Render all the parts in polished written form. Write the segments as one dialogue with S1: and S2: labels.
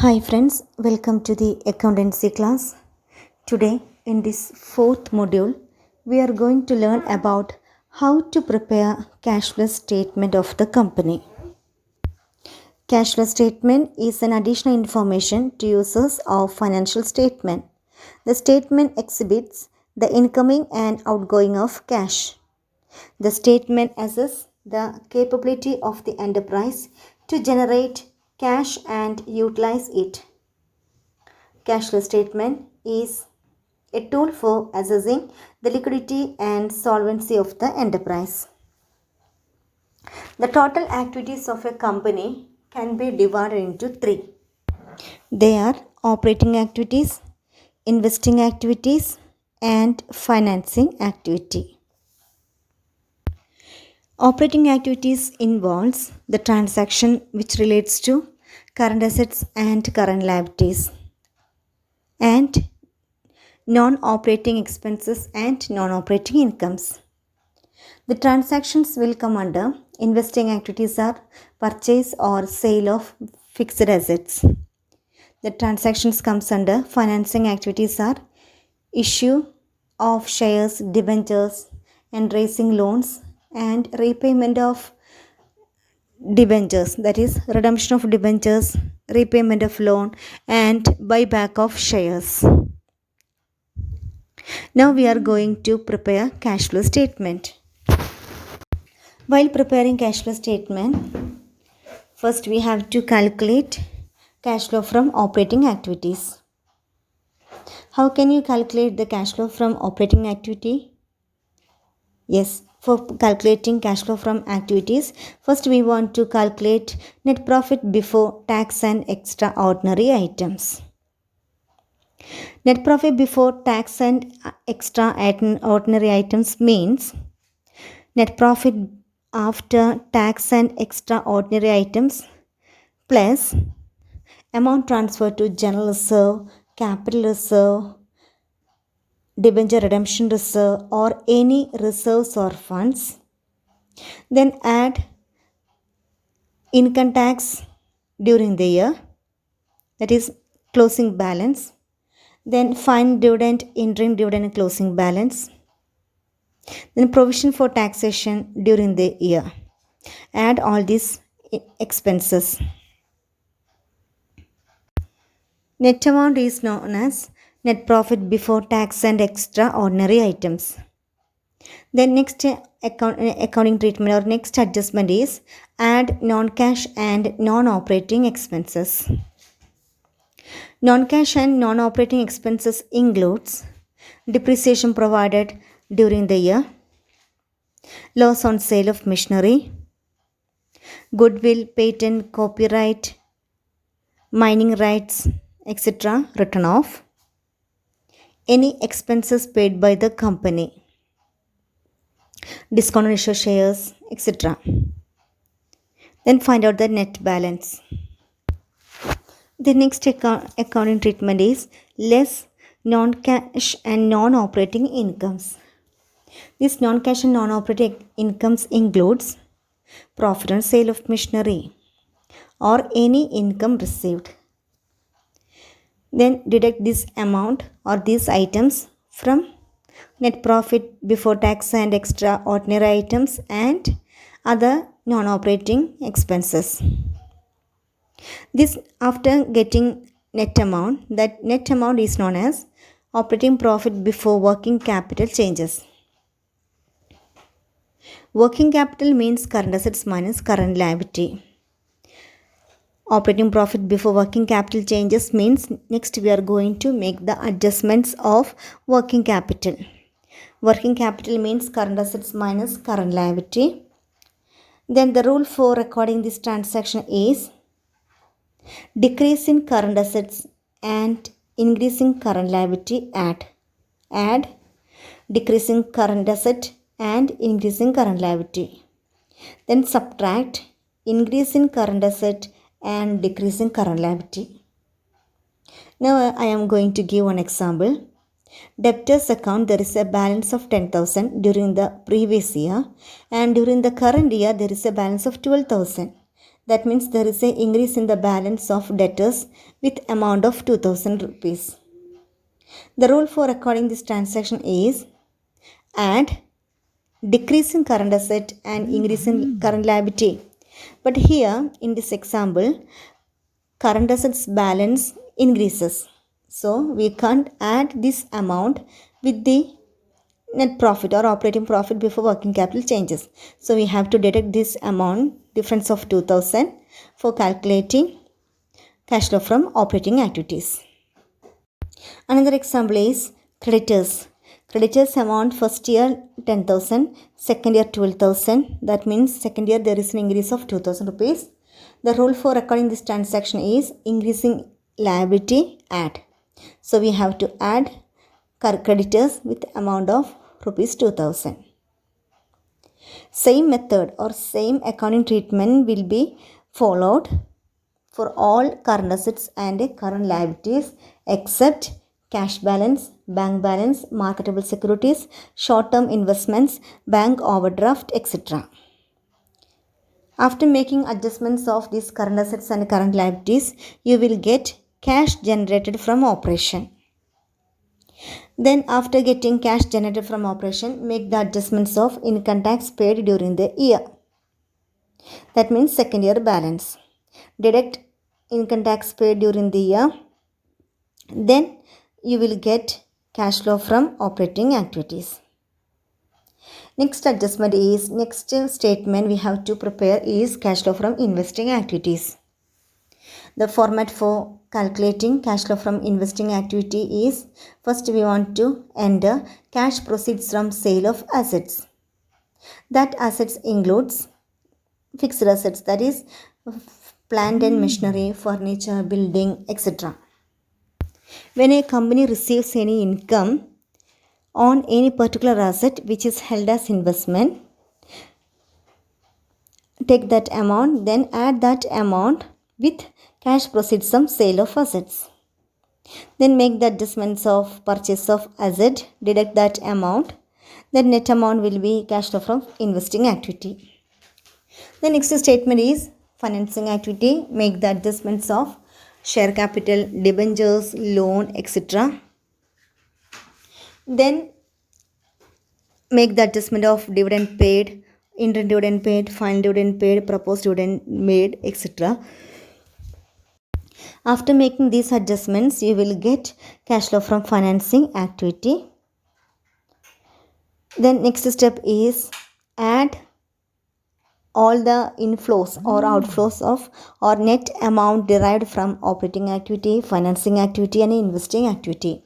S1: Hi friends, welcome to the accountancy class. Today in this fourth module, we are going to learn about how to prepare cash flow statement of the company. Cash flow statement is an additional information to users of financial statement. The statement exhibits the incoming and outgoing of cash. The statement assesses the capability of the enterprise to generate cash and utilize it. Cash flow statement is a tool for assessing the liquidity and solvency of the enterprise. The total activities of a company can be divided into three. They are operating activities, investing activities, and financing activity. Operating activities involves the transaction which relates to current assets and current liabilities, and non-operating expenses and non-operating incomes. The transactions will come under investing activities are purchase or sale of fixed assets. The transactions comes under financing activities are issue of shares, debentures and raising loans and repayment of debentures, that is redemption of debentures, repayment of loan and buyback of shares. Now we are going to prepare cash flow statement. While preparing cash flow statement, first we have to calculate cash flow from operating activities. How can you calculate the cash flow from operating activity? Yes, for calculating cash flow from activities, first we want to calculate net profit before tax and extraordinary items. Net profit before tax and extraordinary items means net profit after tax and extraordinary items plus amount transferred to general reserve, capital reserve, debenture redemption reserve or any reserves or funds. Then add income tax during the year, that is closing balance. Then final dividend, interim dividend and closing balance. Then provision for taxation during the year. Add all these expenses. Net amount is known as net profit before tax and extraordinary items. Then next accounting treatment or next adjustment is add non-cash and non-operating expenses. Non-cash and non-operating expenses includes depreciation provided during the year, loss on sale of machinery, goodwill, patent, copyright, mining rights, etc. written off, any expenses paid by the company, discount on issue shares, etc. Then find out the net balance. The next accounting treatment is less non-cash and non-operating incomes. These non-cash and non-operating incomes includes profit on sale of machinery or any income received. Then deduct this amount or these items from net profit before tax and extraordinary items and other non-operating expenses. This after getting net amount, that net amount is known as operating profit before working capital changes. Working capital means current assets minus current liability. Operating profit before working capital changes means next we are going to make the adjustments of working capital. Working capital means current assets minus current liability. Then the rule for recording this transaction is decrease in current assets and increase in current liability add decreasing current asset and increasing current liability. Then subtract increase in current asset and decrease in current liability. Now I am going to give one example. Debtors account, there is a balance of 10,000 during the previous year and during the current year there is a balance of 12,000. That means there is an increase in the balance of debtors with amount of 2000 rupees. The rule for recording this transaction is add decrease in current asset and increase in current liability. But here in this example, current assets balance increases. So we can't add this amount with the net profit or operating profit before working capital changes. So we have to deduct this amount, difference of 2000, for calculating cash flow from operating activities. Another example is creditors. Creditors amount first year 10,000, second year 12,000. That means second year there is an increase of 2,000 rupees. The rule for recording this transaction is increasing liability add. So we have to add creditors with amount of rupees 2000. Same method or same accounting treatment will be followed for all current assets and current liabilities except cash balance, bank balance, marketable securities, short-term investments, bank overdraft, etc. After making adjustments of these current assets and current liabilities, you will get cash generated from operation. Then after getting cash generated from operation, make the adjustments of income tax paid during the year. That means second year balance. Deduct income tax paid during the year. Then you will get cash flow from operating activities. Next statement we have to prepare is cash flow from investing activities. The format for calculating cash flow from investing activity is, first we want to enter cash proceeds from sale of assets. That assets includes fixed assets, that is plant and machinery, furniture, building, etc. When a company receives any income on any particular asset which is held as investment, take that amount, then add that amount with cash proceeds from sale of assets. Then make the adjustments of purchase of asset, deduct that amount. Then net amount will be cash flow from investing activity. The next statement is financing activity. Make the adjustments of share capital, debentures, loan, etc. Then make the adjustment of dividend paid, interim dividend paid, final dividend paid, proposed dividend made, etc. After making these adjustments, you will get cash flow from financing activity. Then next step is add all the inflows or outflows of or net amount derived from operating activity, financing activity and investing activity.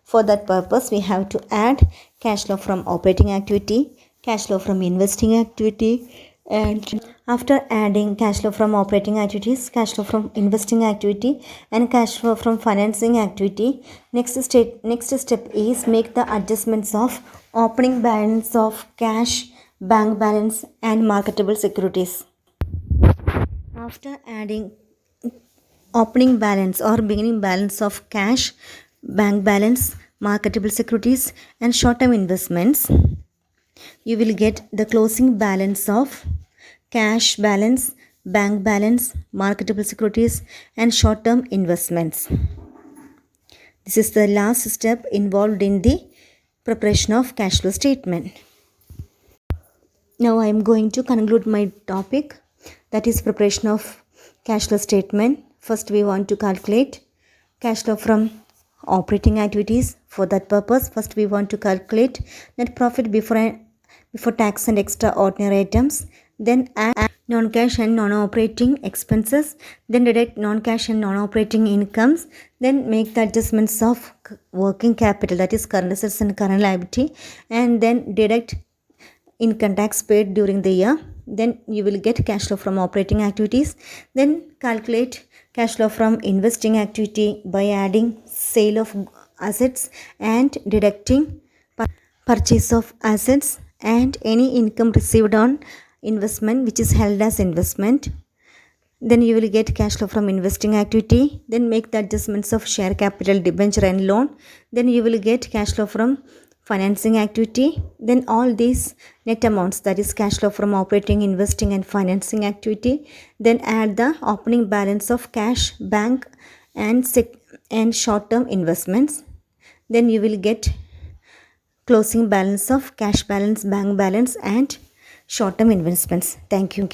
S1: For that purpose, we have to add cash flow from operating activity, cash flow from investing activity, and after adding cash flow from operating activities, cash flow from investing activity and cash flow from financing activity, next step is make the adjustments of opening balance of cash, bank balance and marketable securities. After adding opening balance or beginning balance of cash, bank balance, marketable securities and short-term investments, you will get the closing balance of cash balance, bank balance, marketable securities and short-term investments. This is the last step involved in the preparation of cash flow statement. Now I am going to conclude my topic, that is preparation of cash flow statement. First we want to calculate cash flow from operating activities. For that purpose, first we want to calculate net profit before tax and extraordinary items, then add non-cash and non-operating expenses, then deduct non-cash and non-operating incomes, then make the adjustments of working capital, that is current assets and current liability, and then deduct income tax paid during the year. Then you will get cash flow from operating activities. Then calculate cash flow from investing activity by adding sale of assets and deducting purchase of assets and any income received on investment which is held as investment. Then you will get cash flow from investing activity. Then make the adjustments of share capital, debenture and loan. Then you will get cash flow from financing activity, then all these net amounts, that is cash flow from operating, investing and financing activity, then add the opening balance of cash, bank and short term investments, then you will get closing balance of cash balance, bank balance and short term investments. Thank you.